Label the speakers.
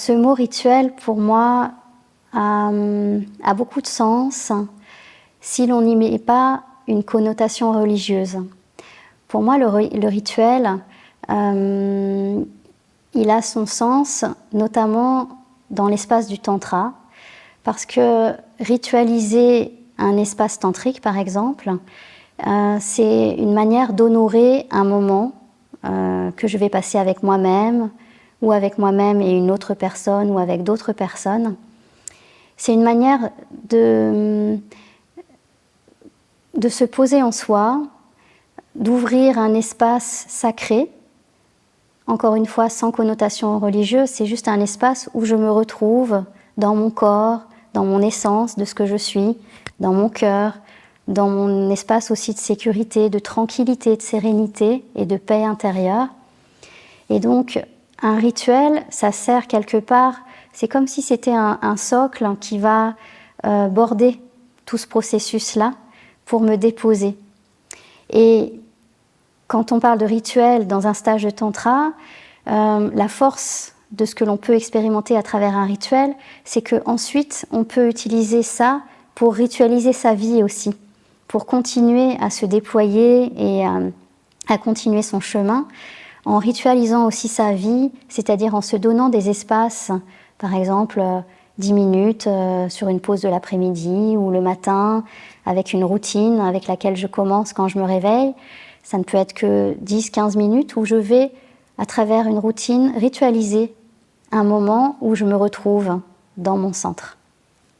Speaker 1: Ce mot rituel, pour moi, a beaucoup de sens si l'on n'y met pas une connotation religieuse. Pour moi, le rituel, il a son sens, notamment dans l'espace du tantra, parce que ritualiser un espace tantrique, par exemple, c'est une manière d'honorer un moment que je vais passer avec moi-même, ou avec moi-même et une autre personne, ou avec d'autres personnes. C'est une manière de se poser en soi, d'ouvrir un espace sacré, encore une fois sans connotation religieuse, c'est juste un espace où je me retrouve dans mon corps, dans mon essence de ce que je suis, dans mon cœur, dans mon espace aussi de sécurité, de tranquillité, de sérénité et de paix intérieure. Et donc, un rituel, ça sert quelque part, c'est comme si c'était un socle qui va border tout ce processus-là pour me déposer. Et quand on parle de rituel dans un stage de tantra, la force de ce que l'on peut expérimenter à travers un rituel, c'est qu'ensuite on peut utiliser ça pour ritualiser sa vie aussi, pour continuer à se déployer et à continuer son chemin, en ritualisant aussi sa vie, c'est-à-dire en se donnant des espaces, par exemple 10 minutes sur une pause de l'après-midi ou le matin, avec une routine avec laquelle je commence quand je me réveille. Ça ne peut être que 10-15 minutes où je vais, à travers une routine, ritualiser un moment où je me retrouve dans mon centre.